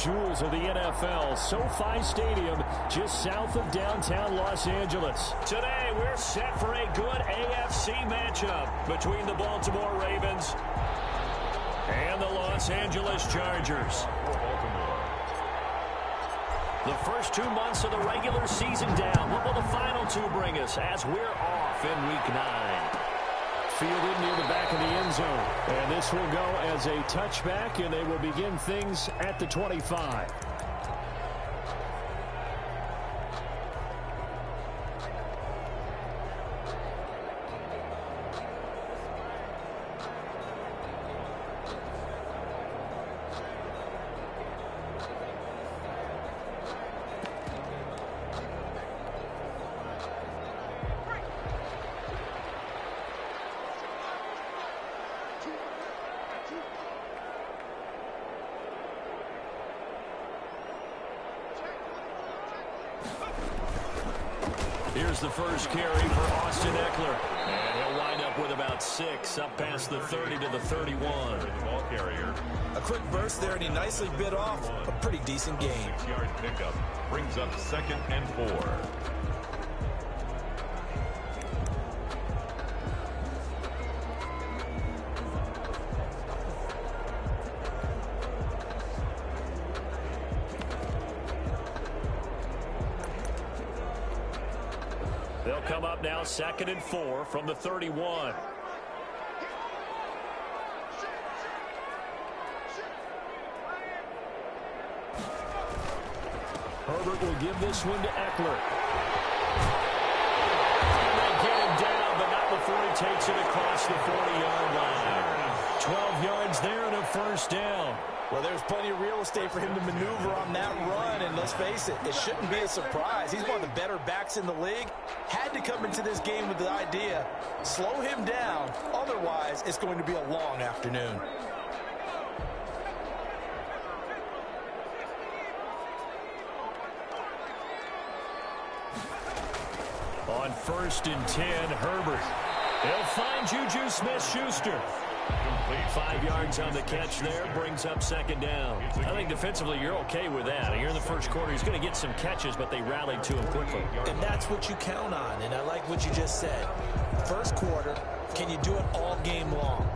jewels of the NFL, SoFi Stadium, just south of downtown Los Angeles. Today, we're set for a good AFC matchup between the Baltimore Ravens and the Los Angeles Chargers. The first 2 months of the regular season down. What will the final 2 bring us as we're off in Week 9? Fielded near the back of the end zone. And this will go as a touchback, and they will begin things at the 25. Here's the first carry for Austin Ekeler. And he'll wind up with about 6, up past the 30 to the 31. The ball carrier. A quick burst there, and he nicely bit off a pretty decent gain. 6-yard pickup brings up 2nd and 4. They'll come up now 2nd and 4 from the 31. Herbert will give this one to Ekeler. And they get him down, but not before he takes it across the 40-yard line. 12 yards there and a first down. Well, there's plenty of real estate for him to maneuver on that run, and let's face it, it shouldn't be a surprise. He's one of the better backs in the league. Had to come into this game with the idea, slow him down, otherwise it's going to be a long afternoon. On 1st and 10, Herbert. He'll find Juju Smith-Schuster. 5 yards on the catch there, brings up 2nd down. I think defensively you're okay with that. Here in the first quarter, he's going to get some catches, but they rallied to him quickly. And that's what you count on, and I like what you just said. First quarter, can you do it all game long?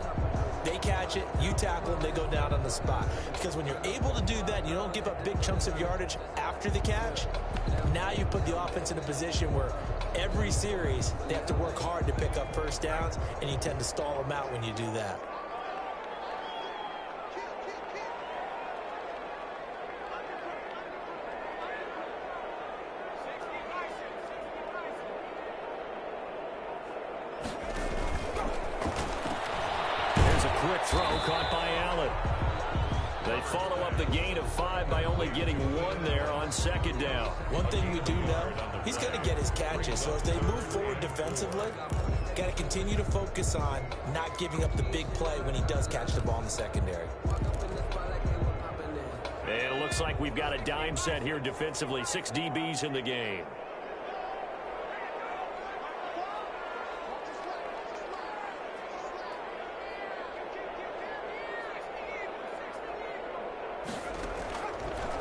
They catch it, you tackle them, they go down on the spot. Because when you're able to do that, and you don't give up big chunks of yardage after the catch, now you put the offense in a position where every series they have to work hard to pick up first downs, and you tend to stall them out when you do that. Quick throw caught by Allen. They follow up the gain of 5 by only getting 1 there on 2nd down. One thing we do know, he's going to get his catches. So as they move forward defensively, got to continue to focus on not giving up the big play when he does catch the ball in the secondary. And it looks like we've got a dime set here defensively. 6 DBs in the game.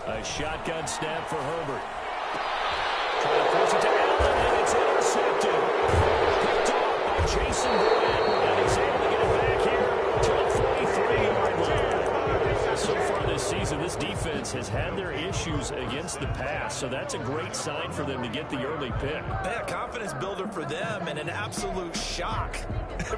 A shotgun snap for Herbert. Trying to force it to Allen, and it's intercepted. Picked off by Jason Grant, and he's able to get it back here to the 43-yard line. So far this season, this defense has had their issues against the pass, so that's a great sign for them to get the early pick. Yeah, confidence builder for them, and an absolute shock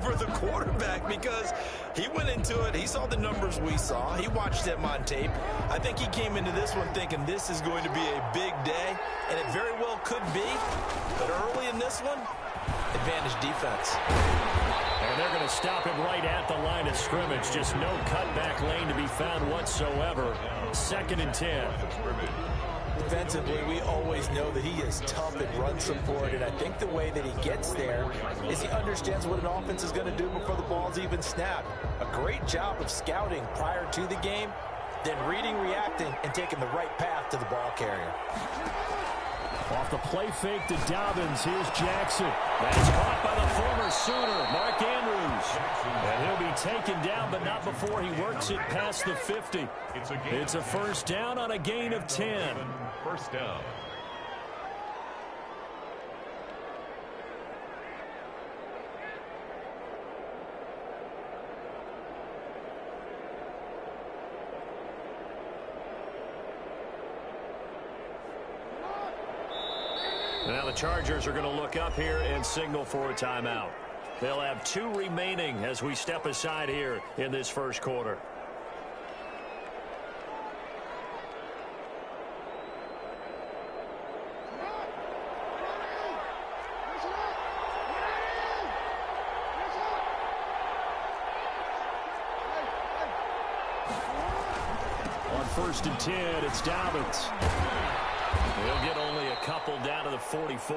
for the quarterback because he went into it, he saw the numbers we saw, he watched them on tape. I think he came into this one thinking this is going to be a big day, and it very well could be, but early in this one, advantage defense. And they're going to stop him right at the line of scrimmage. Just no cutback lane to be found whatsoever. 2nd and 10. Defensively, we always know that he is tough at run support, and I think the way that he gets there is he understands what an offense is going to do before the ball's even snapped. A great job of scouting prior to the game, then reading, reacting, and taking the right path to the ball carrier. Off off the play fake to Dobbins. Here's Jackson. That's caught by the former Sooner, Mark Andrews. And he'll be taken down, but not before he works it past the 50. It's a first down on a gain of 10. First down. Now the Chargers are going to look up here and signal for a timeout. They'll have 2 remaining as we step aside here in this first quarter. On 1st and 10, it's Dobbins. He'll get only a couple down to the 44.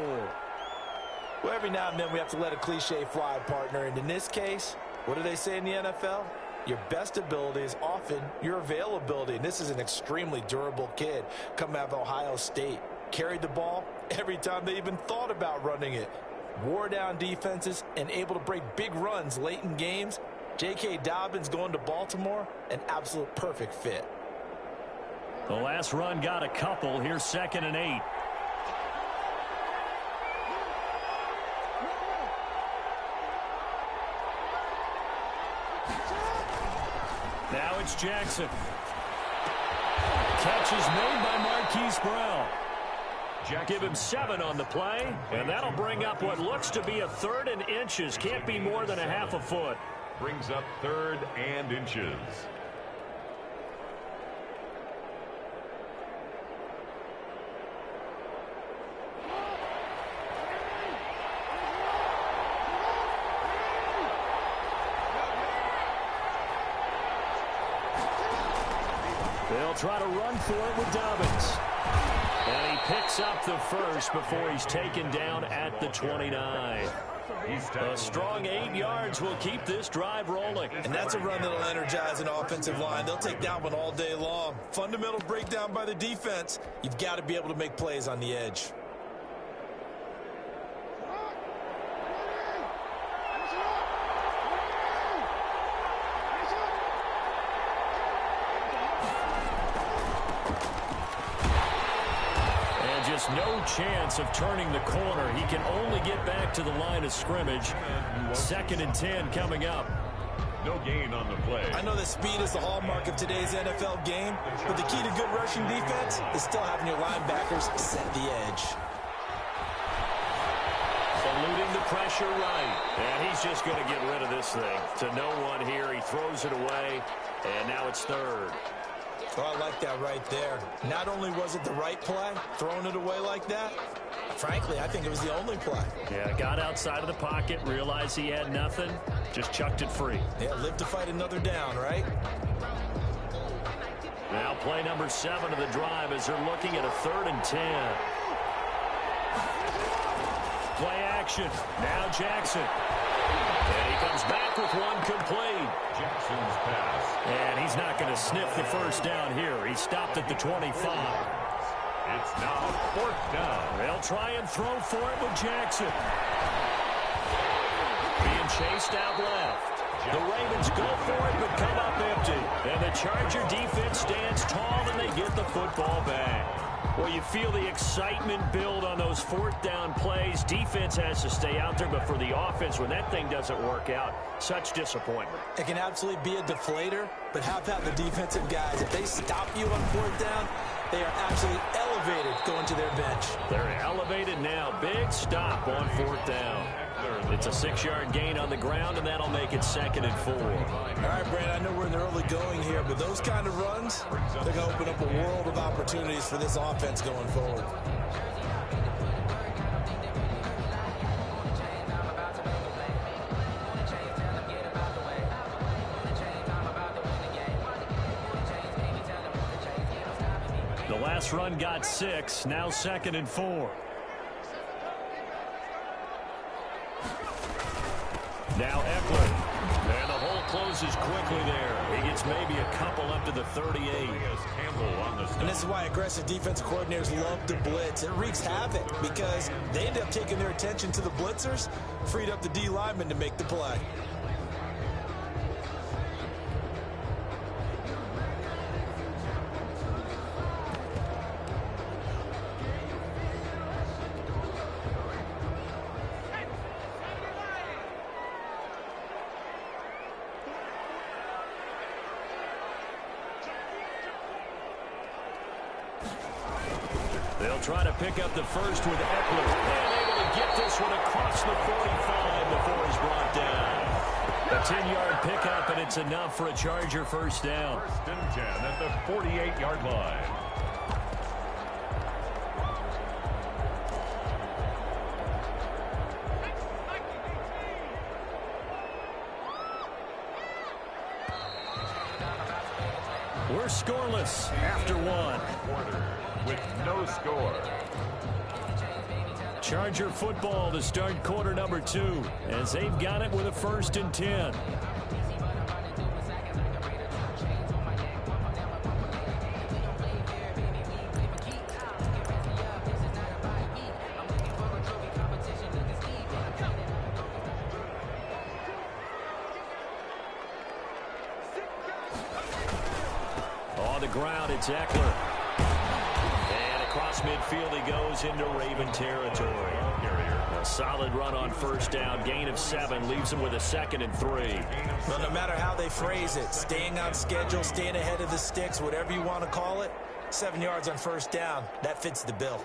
Well, every now and then we have to let a cliche fly, partner. And in this case, what do they say in the NFL? Your best ability is often your availability. And this is an extremely durable kid coming out of Ohio State. Carried the ball every time they even thought about running it. Wore down defenses and able to break big runs late in games. J.K. Dobbins going to Baltimore, an absolute perfect fit. The last run got a couple. Here's 2nd and 8. Now it's Jackson. Catch is made by Marquise Brown. Give him 7 on the play, and that'll bring up what looks to be a 3rd and inches. Can't be more than a half a foot. Brings up 3rd and inches. They'll try to run for it with Dobbins. And he picks up the first before he's taken down at the 29. A strong 8 yards will keep this drive rolling. And that's a run that'll energize an offensive line. They'll take that one all day long. Fundamental breakdown by the defense. You've got to be able to make plays on the edge. No chance of turning the corner. He can only get back to the line of scrimmage. 2nd and 10 coming up. No gain on the play. I know that speed is the hallmark of today's NFL game, but the key to good rushing defense is still having your linebackers set the edge. Eluding the pressure right. And he's just going to get rid of this thing. To no one here. He throws it away, and now it's 3rd. Oh, I like that right there. Not only was it the right play, throwing it away like that, frankly, I think it was the only play. Yeah, got outside of the pocket, realized he had nothing, just chucked it free. Yeah, live to fight another down, right? Now play number 7 of the drive as they're looking at a 3rd and 10. Play action. Now Jackson. And he comes back with one complete. Jackson's pass. And he's not going to sniff the first down here. He stopped at the 25. It's now 4th down. They'll try and throw for it with Jackson. Being chased out left. The Ravens go for it but come up empty. And the Charger defense stands tall and they get the football back. Well, you feel the excitement build on those 4th down plays. Defense has to stay out there, but for the offense, when that thing doesn't work out, such disappointment. It can absolutely be a deflator, but how about the defensive guys? If they stop you on 4th down, they are absolutely elevated going to their bench. They're elevated now. Big stop on 4th down. It's a 6-yard gain on the ground, and that'll make it 2nd and 4. All right, Brandon, I know we're in the early going here, but those kind of runs, they're going to open up a world of opportunities for this offense going forward. The last run got 6, now 2nd and 4. Now Eckler. And the closes quickly there. He gets maybe a couple up to the 38. And this is why aggressive defensive coordinators love to blitz. It wreaks havoc because they end up taking their attention to the blitzers, freed up the D lineman to make the play. They'll try to pick up the first with Eckler. And able to get this one across the 45 before he's brought down. A 10-yard pickup, and it's enough for a Charger first down. First and 10 at the 48-yard line. We're scoreless after one. Quarter with no score. Charger football to start quarter number 2 as they've got it with a 1st and 10. On the ground, it's Eckler. And across midfield he goes into Raven territory. A solid run on first down. Gain of 7 leaves him with a 2nd and 3. Well, no matter how they phrase it, staying on schedule, staying ahead of the sticks, whatever you want to call it, 7 yards on first down, that fits the bill.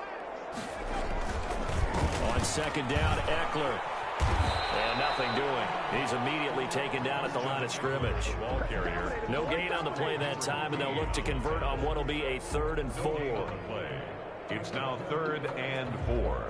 On 2nd down, Eckler. And nothing doing. He's immediately taken down at the line of scrimmage. Ball carrier. No gain on the play that time, and they'll look to convert on what will be a 3rd and 4. It's now 3rd and 4.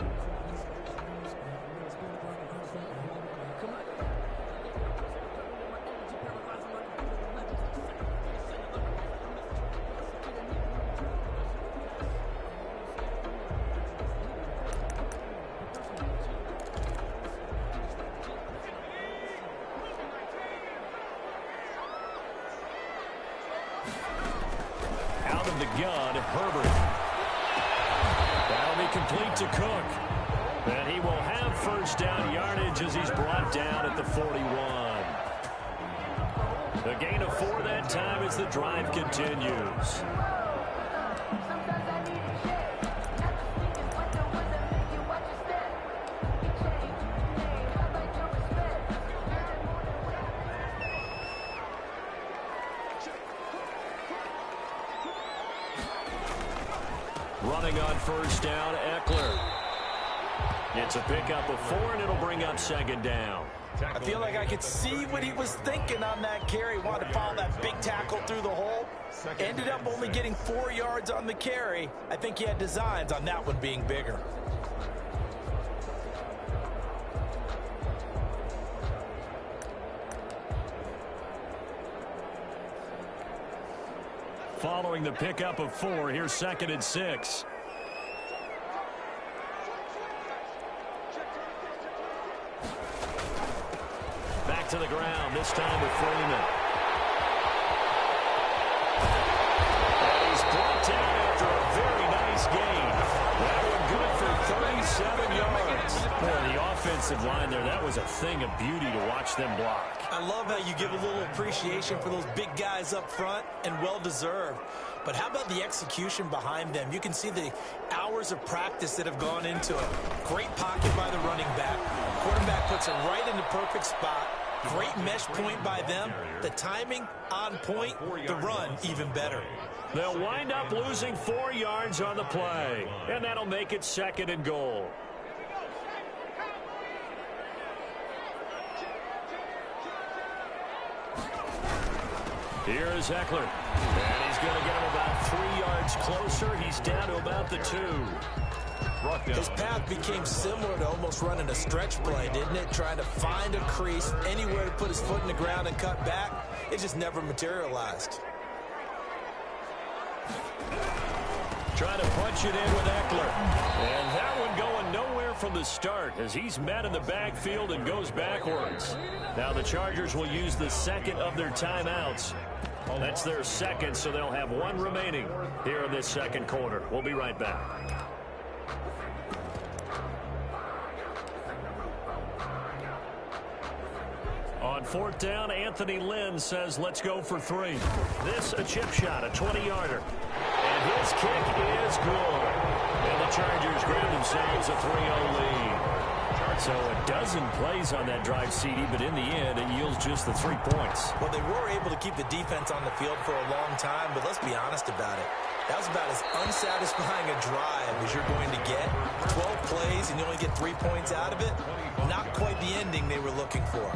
Out of the gun, Herbert. That'll be complete to Cook. And he will have first down yardage as he's brought down at the 41. The gain of 4 that time as the drive continues. Running on first down, Eckler. It's a pickup of 4, and it'll bring up 2nd down. I feel like I could see what he was thinking on that carry. Wanted to follow that big tackle through the hole. Ended up only getting 4 yards on the carry. I think he had designs on that one being bigger. Following the pickup of 4, here's 2nd and 6. Back to the ground, this time with Freeman. And he's brought down after a very nice gain. That one good for 37 yards. Boy, the offensive line there, that was a thing of beauty to watch them block. I love how you give a little appreciation for those big guys up front, and well-deserved. But how about the execution behind them? You can see the hours of practice that have gone into it. Great pocket by the running back. Quarterback puts it right in the perfect spot. Great mesh point by them. The timing on point. The run even better. They'll wind up losing 4 yards on the play, and that'll make it 2nd and goal. Here's Eckler. And he's going to get him about 3 yards closer. He's down to about the 2. His path became similar to almost running a stretch play, didn't it? Trying to find a crease, anywhere to put his foot in the ground and cut back. It just never materialized. Trying to punch it in with Eckler. And that one going nowhere off from the start as he's met in the backfield and goes backwards. Now the Chargers will use the second of their timeouts. That's their second, so they'll have one remaining here in this second quarter. We'll be right back. On fourth down, Anthony Lynn says, let's go for 3. This a chip shot, a 20-yarder. And his kick is good. And the Chargers grab themselves a 3-0 lead. So a dozen plays on that drive, CD, but in the end, it yields just the 3 points. Well, they were able to keep the defense on the field for a long time, but let's be honest about it. That was about as unsatisfying a drive as you're going to get. 12 plays and you only get 3 points out of it. Not quite the ending they were looking for.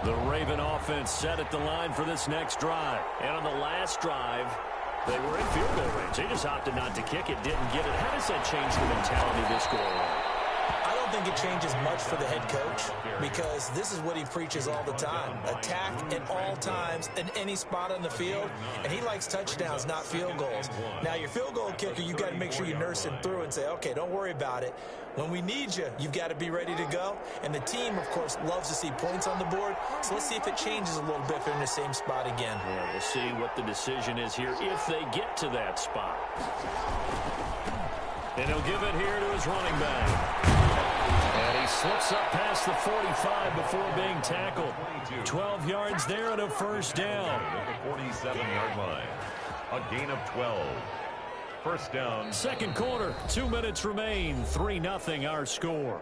The Raven offense set at the line for this next drive. And on the last drive, they were in field goal range. They just opted not to kick it, didn't get it. How does that change the mentality this go around? I don't think it changes much for the head coach because this is what he preaches all the time. Attack at all times in any spot on the field, and he likes touchdowns, not field goals. Now, your field goal kicker, you've got to make sure you nurse him through and say, okay, don't worry about it. When we need you, you've got to be ready to go. And the team, of course, loves to see points on the board. So let's see if it changes a little bit if they're in the same spot again. Yeah, we'll see what the decision is here if they get to that spot. And he'll give it here to his running back. And he slips up past the 45 before being tackled. 12 yards there and a first down. At the 47-yard line. A gain of 12. First down. Second quarter, 2 minutes remain. 3-0 our score.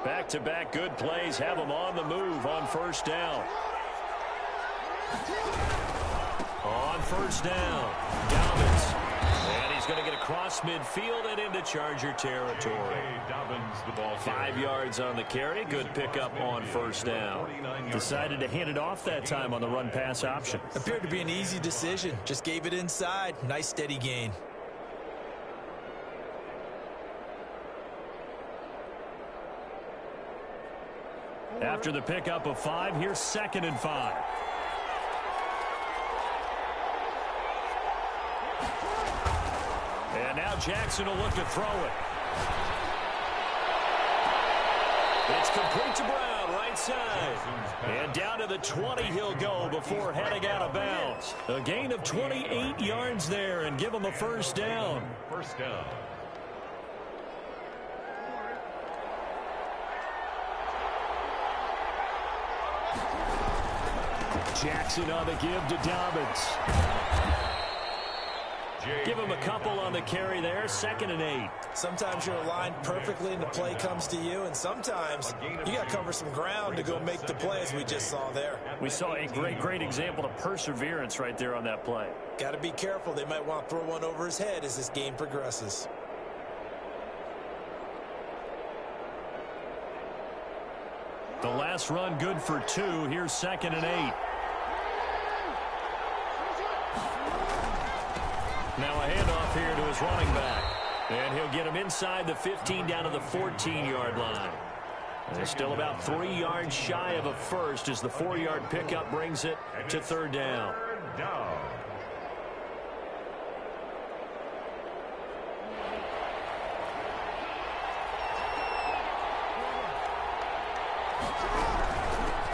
Back-to-back good plays have them on the move on first down. On first down, Dobbins. And he's going to get across midfield and into Charger territory. Dobbins, the ball 5 yards on the carry. Good pickup on first down. Decided to hand it off that time on the run-pass option. Appeared to be an easy decision. Just gave it inside. Nice steady gain. After the pickup of 5, here's 2nd and 5. And now Jackson will look to throw it. It's complete to Brown, right side. And down to the 20 he'll go before heading out of bounds. A gain of 28 yards there and give him a first down. First down. Jackson on the give to Dobbins. Give him a couple on the carry there. 2nd and 8. Sometimes you're aligned perfectly and the play comes to you, and sometimes you got to cover some ground to go make the play, as we just saw there. We saw a great example of perseverance right there on that play. Got to be careful. They might want to throw one over his head as this game progresses. The last run good for 2. Here's 2nd and 8. Now a handoff here to his running back. And he'll get him inside the 15 down to the 14-yard line. And they're still about 3 yards shy of a first as the 4-yard pickup brings it to 3rd down. Third down.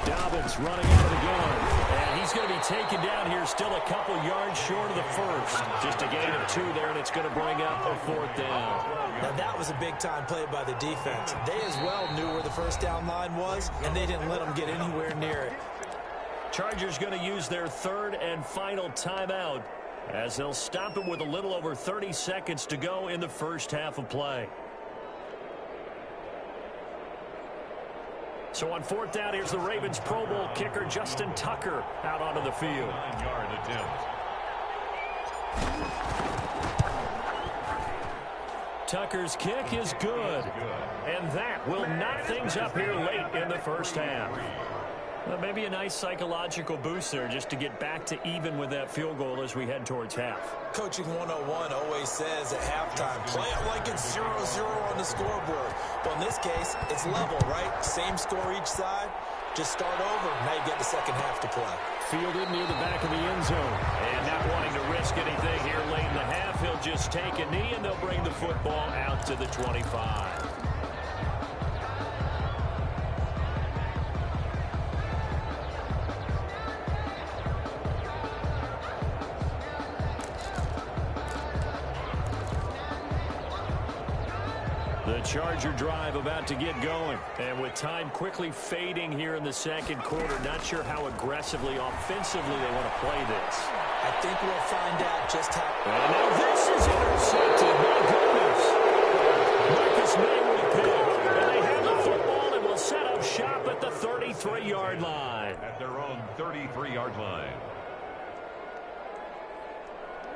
Dobbins running out of the gun. And he's going to be taken down here still a couple yards short of the first. Just a gain of 2 there, and it's going to bring up a 4th down. Now that was a big-time play by the defense. They as well knew where the first down line was, and they didn't let them get anywhere near it. Chargers going to use their 3rd and final timeout as they'll stop it with a little over 30 seconds to go in the first half of play. So on 4th down, here's the Ravens Pro Bowl kicker Justin Tucker out onto the field. 9-yard attempt. Tucker's kick is good. And that will knot things up here late in the first half. Well, maybe a nice psychological boost there just to get back to even with that field goal as we head towards half. Coaching 101 always says at halftime, play it like it's 0-0 on the scoreboard. But in this case, it's level, right? Same score each side. Just start over. Now you get the second half to play. Fielded near the back of the end zone. And not wanting to risk anything here late in the half, he'll just take a knee, and they'll bring the football out to the 25. The Charger drive about to get going. And with time quickly fading here in the second quarter, not sure how aggressively, offensively they want to play this. I think we'll find out just how. And now this is intercepted. My goodness. Marcus May with a pick. And they have the football and will set up shop at the 33-yard line. At their own 33-yard line.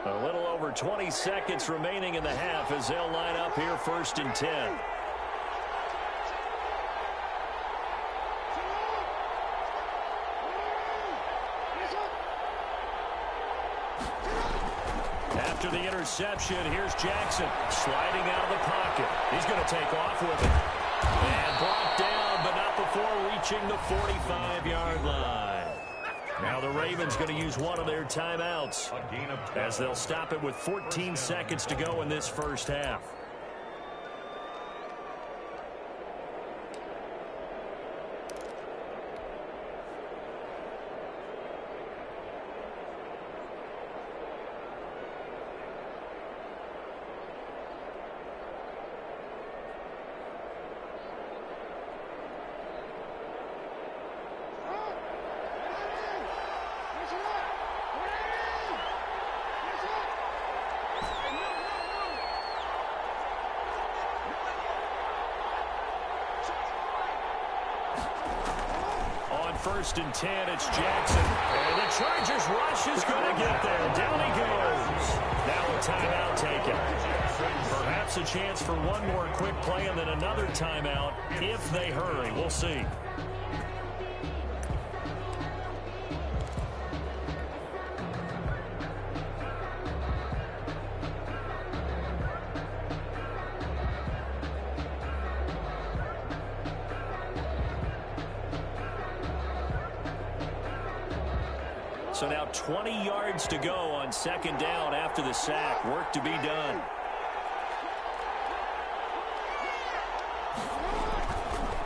A little over 20 seconds remaining in the half as they'll line up here 1st and 10. After the interception, here's Jackson sliding out of the pocket. He's going to take off with it. And brought down, but not before reaching the 45-yard line. Now the Ravens going to use one of their timeouts as they'll stop it with 14 seconds to go in this first half. First and 10, it's Jackson. And the Chargers rush is going to get there. Down he goes. Now a timeout taken. Perhaps a chance for one more quick play and then another timeout if they hurry. We'll see. So now 20 yards to go on second down after the sack. Work to be done.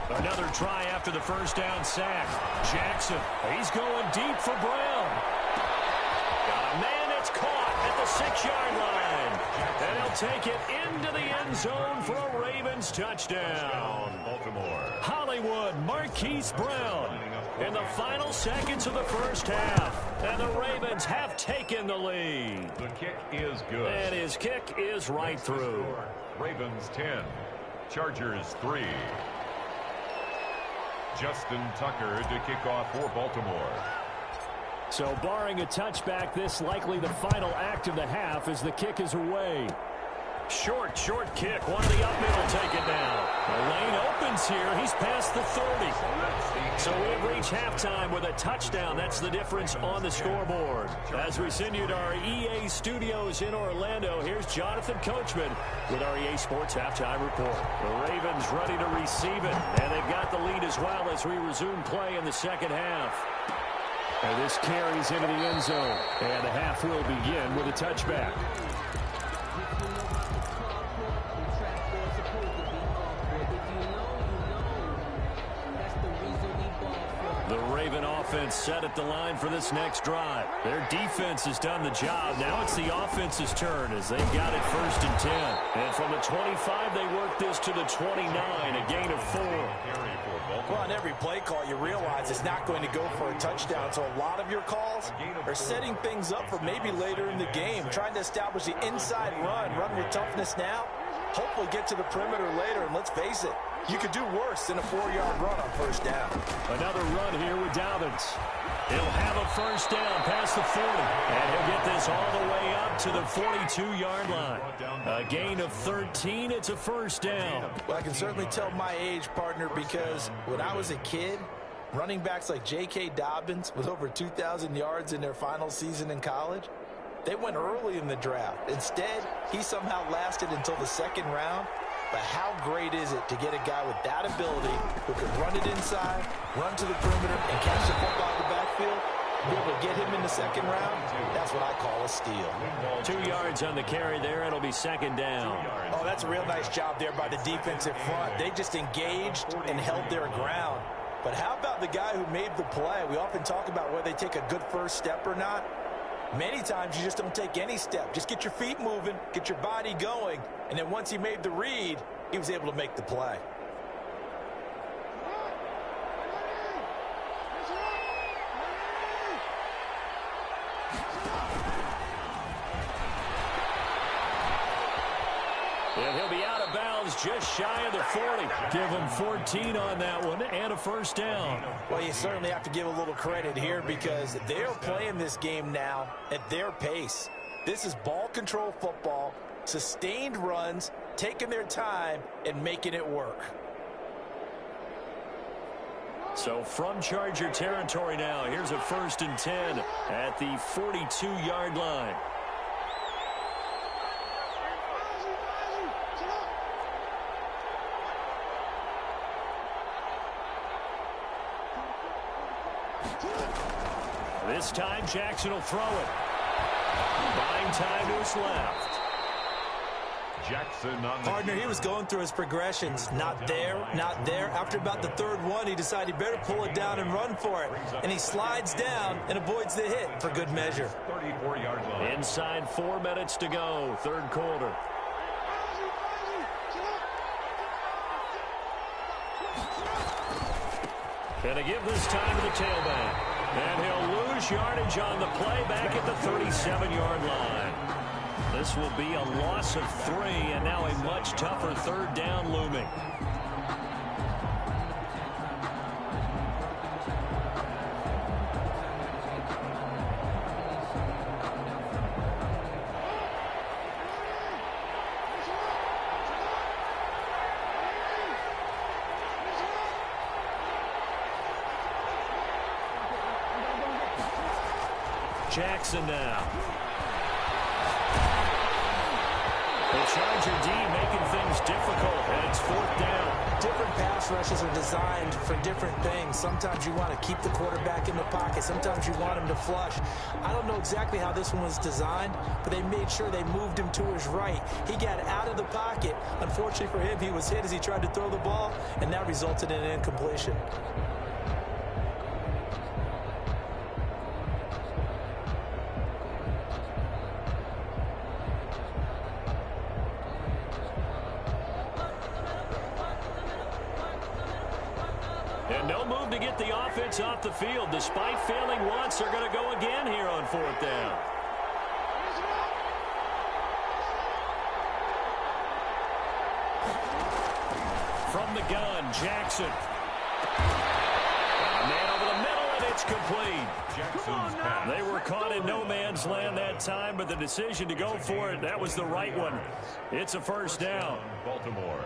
Another try after the first down sack. Jackson, he's going deep for Brown. Got a man that's caught at the 6-yard line. And he'll take it into the end zone for a Ravens touchdown. Baltimore. Hollywood Marquise Brown in the final seconds of the first half. And the Ravens have taken the lead. The kick is good. And his kick is right through. Ravens 10, Chargers 3. Justin Tucker to kick off for Baltimore. So barring a touchback, this likely the final act of the half as the kick is away. Short kick. One of the up middle take it down. The lane opens here. He's past the 30. So we've reached halftime with a touchdown. That's the difference on the scoreboard. As we send you to our EA studios in Orlando, here's Jonathan Coachman with our EA Sports Halftime Report. The Ravens ready to receive it, and they've got the lead as well as we resume play in the second half. And this carries into the end zone, and the half will begin with a touchback. The Raven offense set at the line for this next drive. Their defense has done the job. Now it's the offense's turn as they've got it 1st and 10. And from the 25, they work this to the 29, a gain of 4. Well, on every play call, you realize it's not going to go for a touchdown. So a lot of your calls are setting things up for maybe later in the game, trying to establish the inside run with toughness now. Hopefully get to the perimeter later, and let's face it, you could do worse than a 4-yard run on first down. Another run here with Dobbins. He'll have a first down past the 40, and he'll get this all the way up to the 42-yard line. A gain of 13, it's a first down. Well, I can certainly tell my age, partner, because when I was a kid, Running backs like J.K. Dobbins with over 2,000 yards in their final season in college, they went early in the draft. Instead, he somehow lasted until the second round. But how great is it to get a guy with that ability who can run it inside, run to the perimeter, and catch the football in the backfield? Be able to get him in the second round, that's what I call a steal. 2 yards on the carry there. It'll be second down. Oh, that's a real nice job there by the defensive front. They just engaged and held their ground. But how about the guy who made the play? We often talk about whether they take a good first step or not. Many times you just don't take any step. Just get your feet moving, get your body going, and then once he made the read, he was able to make the play. And he'll be out of bounds just shy of the 40. Give him 14 on that one and a first down. Well, you certainly have to give a little credit here because they're playing this game now at their pace. This is ball control football, sustained runs, taking their time and making it work. So from Charger territory now, here's a 1st and 10 at the 42-yard line. This time, Jackson will throw it. Buying time to his left. Jackson on the Partner, he was going through his progressions. Not there, not there. After about the third one, he decided he better pull it down and run for it. And he slides down and avoids the hit for good measure. 34-yard line. Inside 4 minutes to go, third quarter. Gonna give this time to the tailback. And he'll lose yardage on the play back at the 37-yard line. This will be a loss of 3, and now a much tougher third down looming. Jackson now. The Charger D making things difficult, and it's 4th down. Different pass rushes are designed for different things. Sometimes you want to keep the quarterback in the pocket. Sometimes you want him to flush. I don't know exactly how this one was designed, but they made sure they moved him to his right. He got out of the pocket. Unfortunately for him, he was hit as he tried to throw the ball, and that resulted in an incompletion. And no move to get the offense off the field. Despite failing once, they're going to go again here on 4th down. From the gun, Jackson. A man over the middle, and it's complete. Jackson's pass. They were caught in no man's land that time, but the decision to go for it, that was the right one. It's a first down. Baltimore.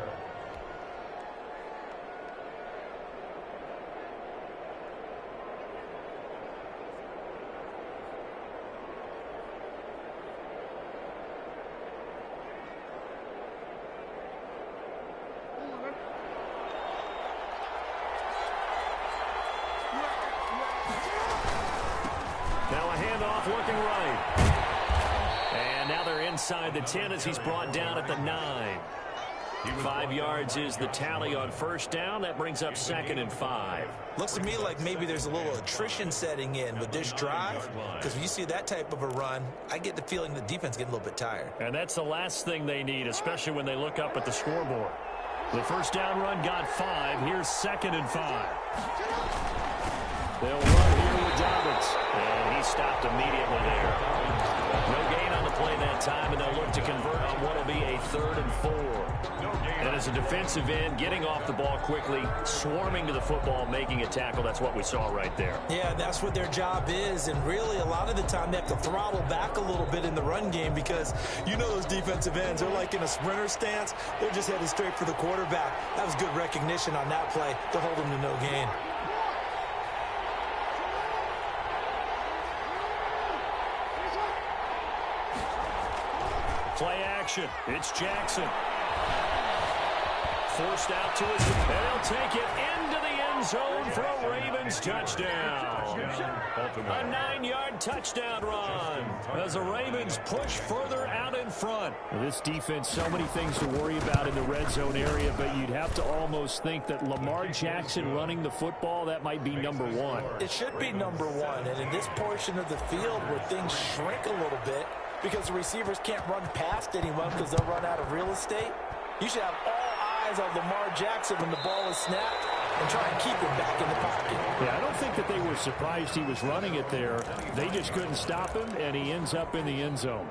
Now a handoff looking right. And now they're inside the 10 as he's brought down at the 9. 5 yards is the tally on first down. That brings up 2nd and 5. Looks to me like maybe there's a little attrition setting in with this drive, because when you see that type of a run, I get the feeling the defense getting a little bit tired. And that's the last thing they need, especially when they look up at the scoreboard. The first down run got 5. Here's 2nd and 5. They'll run here with Dobbins. And he stopped immediately there. No gain on the play that time, and they'll look to convert on what will be a 3rd and 4. And as a defensive end, getting off the ball quickly, swarming to the football, making a tackle, that's what we saw right there. Yeah, that's what their job is, and really a lot of the time they have to throttle back a little bit in the run game because you know those defensive ends, they're like in a sprinter stance. They're just headed straight for the quarterback. That was good recognition on that play to hold him to no gain. action. It's Jackson. Forced out to his, and he'll take it into the end zone for a Ravens touchdown. A 9-yard touchdown run as the Ravens push further out in front. Well, this defense, so many things to worry about in the red zone area, but you'd have to almost think that Lamar Jackson running the football, that might be number one. It should be number one, and in this portion of the field where things shrink a little bit because the receivers can't run past anyone because they'll run out of real estate, you should have all eyes on Lamar Jackson when the ball is snapped and try and keep him back in the pocket. Yeah, I don't think that they were surprised he was running it there. They just couldn't stop him, and he ends up in the end zone.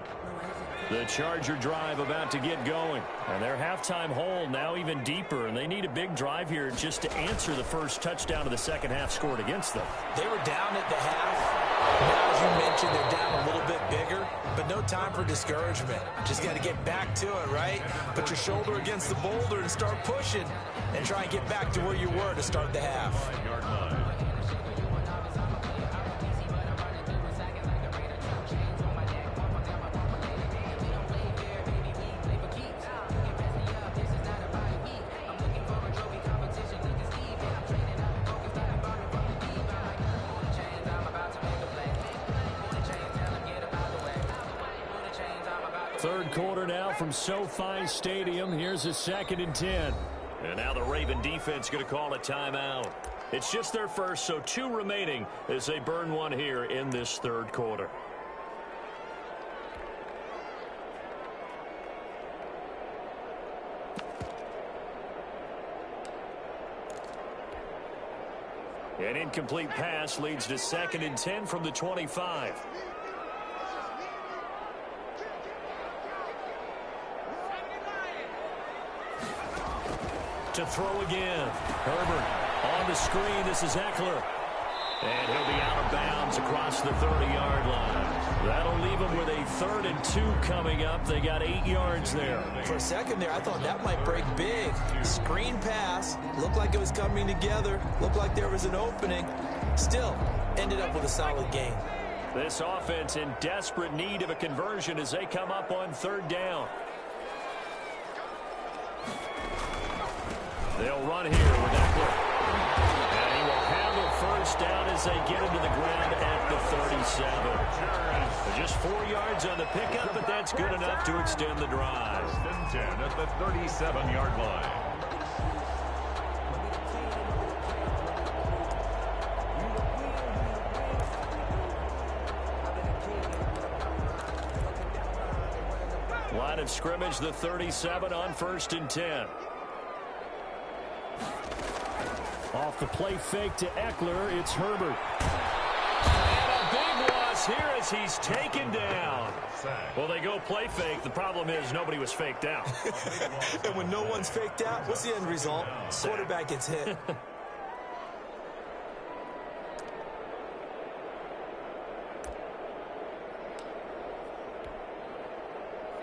The Charger drive about to get going. And their halftime hole now even deeper, and they need a big drive here just to answer the first touchdown of the second half scored against them. They were down at the half. Now, as you mentioned, they're down a little bit bigger, but no time for discouragement. Just got to get back to it, right? Put your shoulder against the boulder and start pushing and try and get back to where you were to start the half. Third quarter now from SoFi Stadium. Here's a 2nd and 10. And now the Raven defense going to call a timeout. It's just their first, so 2 remaining as they burn one here in this third quarter. An incomplete pass leads to 2nd and 10 from the 25. To throw again. Herbert on the screen. This is Eckler. And he'll be out of bounds across the 30-yard line. That'll leave him with a 3rd and 2 coming up. They got 8 yards there. For a second there, I thought that might break big. Screen pass. Looked like it was coming together. Looked like there was an opening. Still, ended up with a solid gain. This offense in desperate need of a conversion as they come up on 3rd down. They'll run here with Eckler. And he will handle 1st down as they get him to the ground at the 37. Just 4 yards on the pickup, but that's good enough to extend the drive. 10 at the 37-yard line. Line of scrimmage, the 37 on 1st and 10. Off the play fake to Eckler, it's Herbert. And a big loss here as he's taken down. Well, they go play fake. The problem is nobody was faked out. And when no one's faked out, what's the end result? Quarterback gets hit.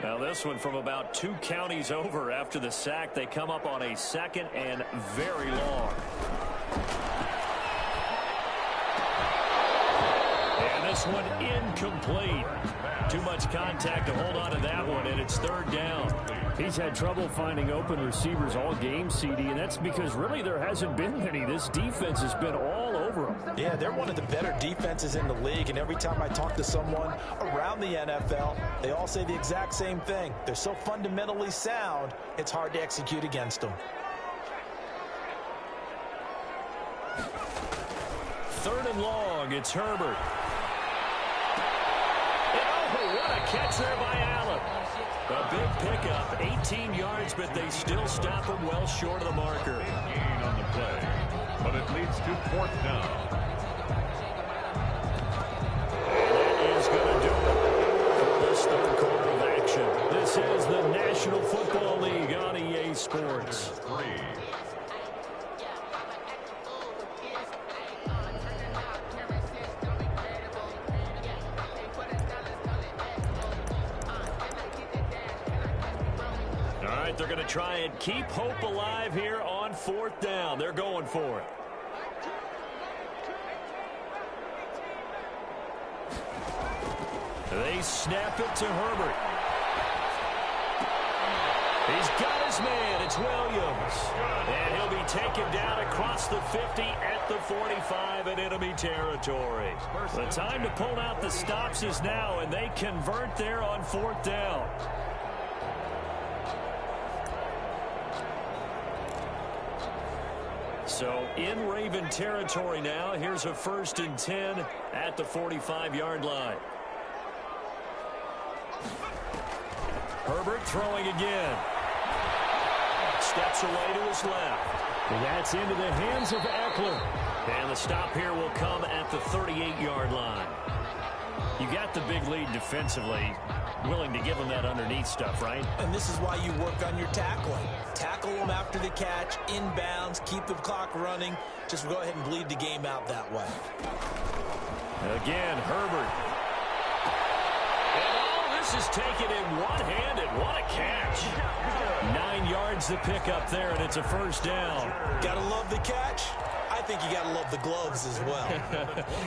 Now this one from about 2 counties over after the sack. They come up on a 2nd and very long. And this one incomplete. Too much contact to hold on to that one, and it's 3rd down. He's had trouble finding open receivers all game, CD, and that's because really there hasn't been many. This defense has been all over him. Yeah, they're one of the better defenses in the league, and every time I talk to someone around the NFL, they all say the exact same thing. They're so fundamentally sound, it's hard to execute against them. 3rd and long, it's Herbert. And what a catch there by Allen. A big pickup, 18 yards, but they still stop him well short of the marker. Gain on the play, but it leads to 4th down. And that is going to do it for this third quarter of action. This is the National Football League on EA Sports. 3. They're going to try and keep hope alive here on 4th down. They're going for it. They snap it to Herbert. He's got his man. It's Williams. And he'll be taken down across the 50 at the 45 in enemy territory. The time to pull out the stops is now, and they convert there on 4th down. So in Raven territory now. Here's a 1st and 10 at the 45-yard line. Herbert throwing again. Steps away to his left. And that's into the hands of Eckler. And the stop here will come at the 38-yard line. You got the big lead defensively. Willing to give them that underneath stuff, right? And this is why you work on your tackling. Tackle them after the catch, inbounds, keep the clock running. Just go ahead and bleed the game out that way. Again, Herbert. And all this is taken in one-handed. What a catch. 9 yards to pick up there, and it's a 1st down. Gotta love the catch. I think you gotta love the gloves as well.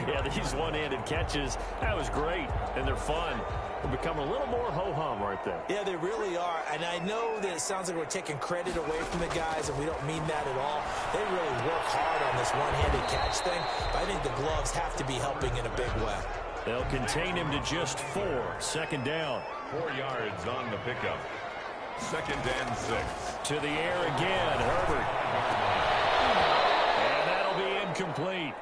Yeah, these one-handed catches, that was great, and they're fun. They're becoming a little more ho-hum right there. Yeah, they really are. And I know that it sounds like we're taking credit away from the guys, and we don't mean that at all. They really work hard on this one-handed catch thing, but I think the gloves have to be helping in a big way. They'll contain him to just 4. 2nd down. 4 yards on the pickup. 2nd and 6. To the air again, Herbert. And that'll be incomplete.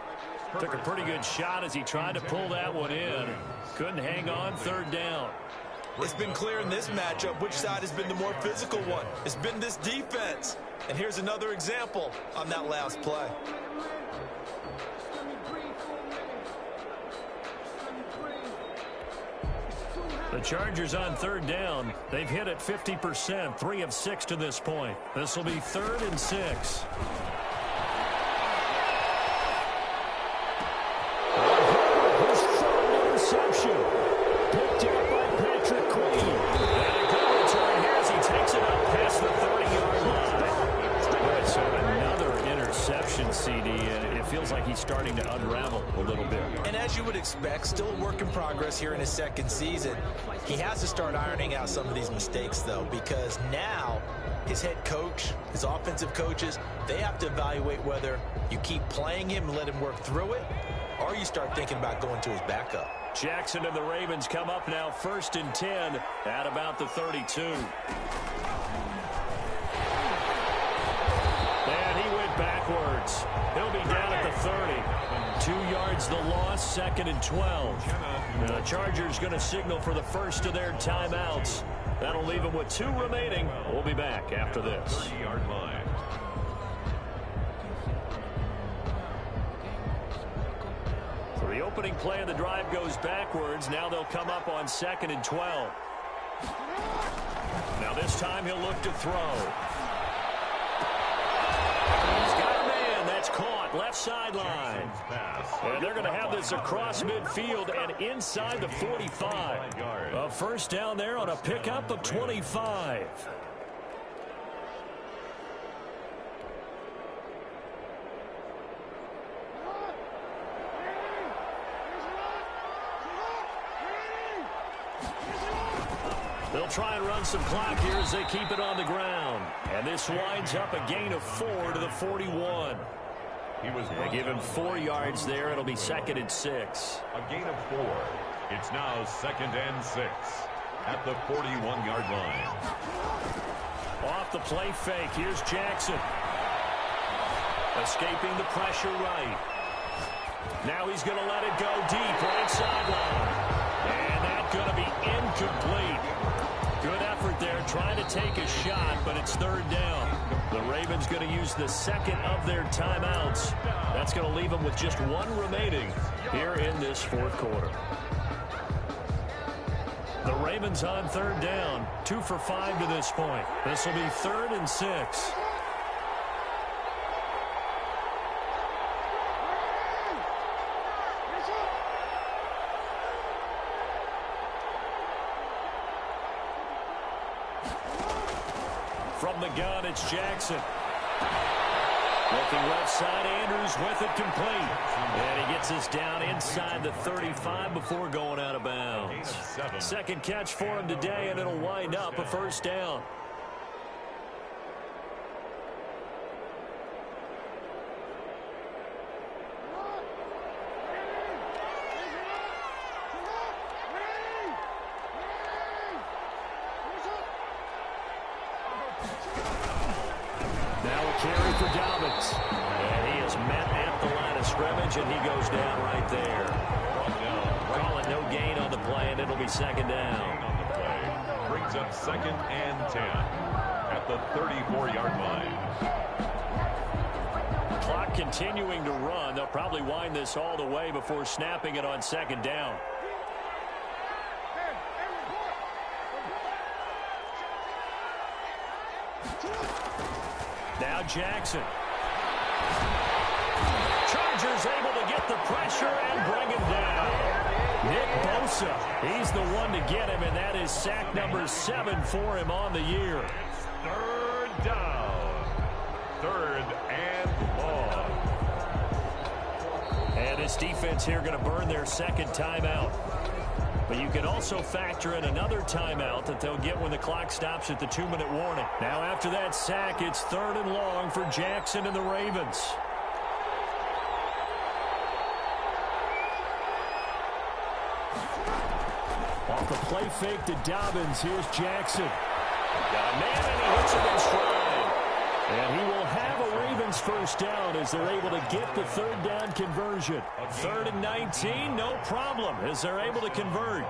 Took a pretty good shot as he tried to pull that one in. Couldn't hang on. 3rd down. It's been clear in this matchup which side has been the more physical one. It's been this defense. And here's another example on that last play. The Chargers on 3rd down. They've hit it 50%, 3 of 6 to this point. This will be 3rd and 6. Interception. Picked up by Patrick Queen. And a good return here as he takes it up past the 30-yard line. All right, so another interception, CD. It feels like he's starting to unravel a little bit. And as you would expect, still a work in progress here in his 2nd season. He has to start ironing out some of these mistakes, though, because now his head coach, his offensive coaches, they have to evaluate whether you keep playing him and let him work through it, or you start thinking about going to his backup. Jackson and the Ravens come up now 1st and 10 at about the 32. And he went backwards. He'll be down at the 30. 2 yards the loss, 2nd and 12. The Chargers going to signal for the first of their timeouts. That'll leave them with 2 remaining. We'll be back after this. 30-yard line. So the opening play of the drive goes backwards. Now they'll come up on 2nd and 12. Now this time he'll look to throw. He's got a man. That's caught. Left sideline. And they're going to have this across midfield and inside the 45. A 1st down there on a pickup of 25. They'll try and run some clock here as they keep it on the ground. And this winds up a gain of 4 to the 41. They give him 4 yards there. It'll be 2nd and 6. A gain of 4. It's now 2nd and 6 at the 41-yard line. Off the play fake. Here's Jackson. Escaping the pressure right. Now he's going to let it go deep right sideline. And that's going to be incomplete. Good effort there trying to take a shot, but it's 3rd down. The Ravens going to use the 2nd of their timeouts. That's going to leave them with just 1 remaining here in this 4th quarter. The Ravens on 3rd down, 2 for 5 to this point. This will be 3rd and 6. From the gun, it's Jackson. Looking left side, Andrews with it complete. And he gets us down inside the 35 before going out of bounds. 2nd catch for him today, and it'll wind up a 1st down. carry for Dobbins. And he is met at the line of scrimmage, and he goes down right there. Calling no gain on the play, and it'll be second down. On the play. Brings up 2nd and 10 at the 34-yard line. Clock continuing to run. They'll probably wind this all the way before snapping it on second down. Now Jackson. Chargers able to get the pressure and bring him down. Nick Bosa, he's the one to get him, and that is sack number 7 for him on the year. It's 3rd down. 3rd and long. And this defense here going to burn their second timeout. But you can also factor in another timeout that they'll get when the clock stops at the 2-minute warning. Now after that sack, it's 3rd and long for Jackson and the Ravens. Off the play fake to Dobbins, here's Jackson. Got a man and he hits him in stride. And he will have a Ravens first down as they're able to get the 3rd down conversion. 3rd and 19, no problem as they're able to convert.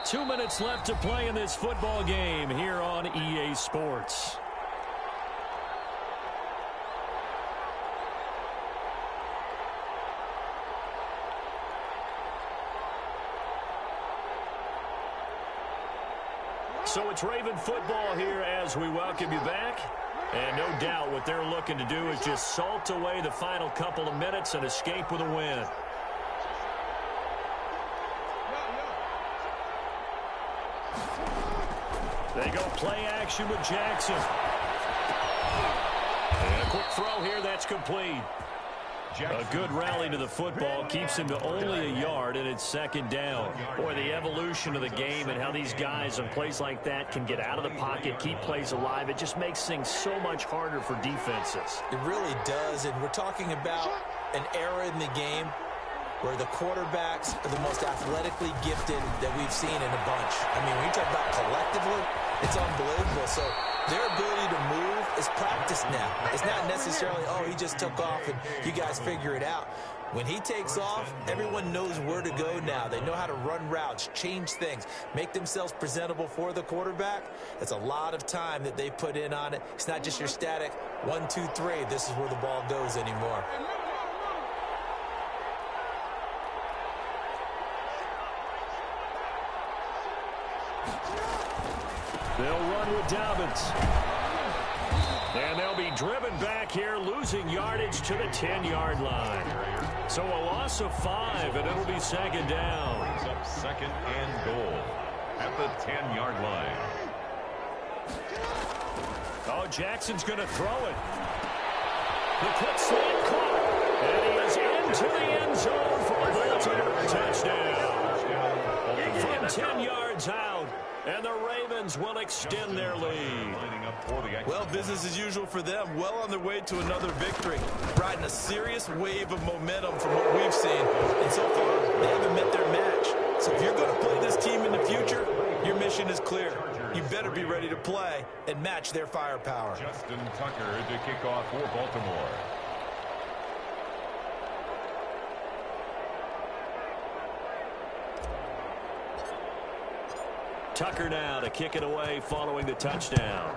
2 minutes left to play in this football game here on EA Sports. So it's Raven football here as we welcome you back. And no doubt what they're looking to do is just salt away the final couple of minutes and escape with a win. They go play action with Jackson. And a quick throw here that's complete. A good rally to the football keeps him to only a yard, and it's 2nd down. Boy, the evolution of the game and how these guys on plays like that can get out of the pocket, keep plays alive, it just makes things so much harder for defenses. It really does, and we're talking about an era in the game where the quarterbacks are the most athletically gifted that we've seen in a bunch. I mean, when you talk about collectively, it's unbelievable. So their ability to move is practiced now. It's not necessarily, oh, he just took off and you guys figure it out. When he takes off, everyone knows where to go now. They know how to run routes, change things, make themselves presentable for the quarterback. It's a lot of time that they put in on it. It's not just your static 1, 2, 3. This is where the ball goes anymore. They'll run with Dobbins. And they'll be driven back here, losing yardage to the 10-yard line. So a loss of 5, and it'll be 2nd down. Brings up 2nd and goal at the 10-yard line. Oh, Jackson's going to throw it. The quick slant caught. And he is into the end zone for a Baltimore touchdown. From 10 yards out. And the Ravens will extend their lead. Well, business as usual for them. Well on their way to another victory. Riding a serious wave of momentum from what we've seen. And so far, they haven't met their match. So if you're going to play this team in the future, your mission is clear. You better be ready to play and match their firepower. Justin Tucker to kick off for Baltimore. Tucker now to kick it away following the touchdown.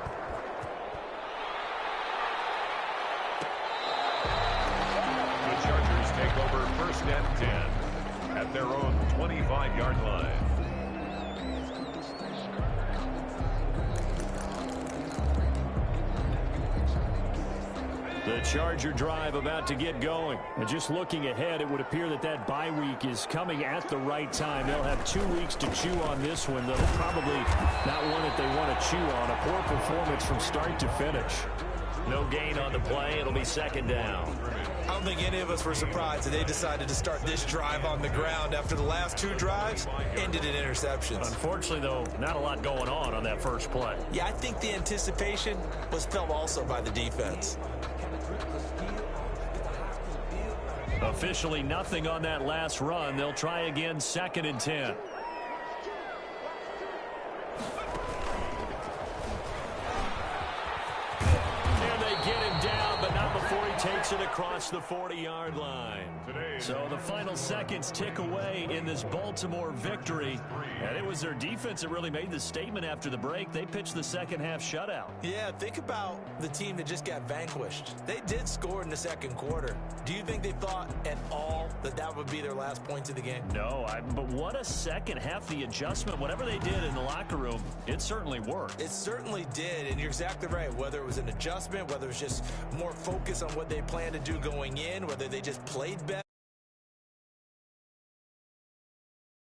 The Chargers take over 1st and 10 at their own 25-yard line. The Charger drive about to get going. And just looking ahead, it would appear that that bye week is coming at the right time. They'll have 2 weeks to chew on this one, though probably not one that they want to chew on. A poor performance from start to finish. No gain on the play. It'll be 2nd down. I don't think any of us were surprised that they decided to start this drive on the ground after the last 2 drives ended in interceptions. Unfortunately, though, not a lot going on that first play. Yeah, I think the anticipation was felt also by the defense. Officially nothing on that last run. They'll try again 2nd and 10. it across the 40-yard line. So the final seconds tick away in this Baltimore victory. And it was their defense that really made the statement after the break. They pitched the second-half shutout. Yeah, think about the team that just got vanquished. They did score in the second quarter. Do you think they thought at all that that would be their last points of the game? No, but what a second half. The adjustment, whatever they did in the locker room, it certainly worked. It certainly did, and you're exactly right. Whether it was an adjustment, whether it was just more focus on what they planned to do going in, whether they just played better.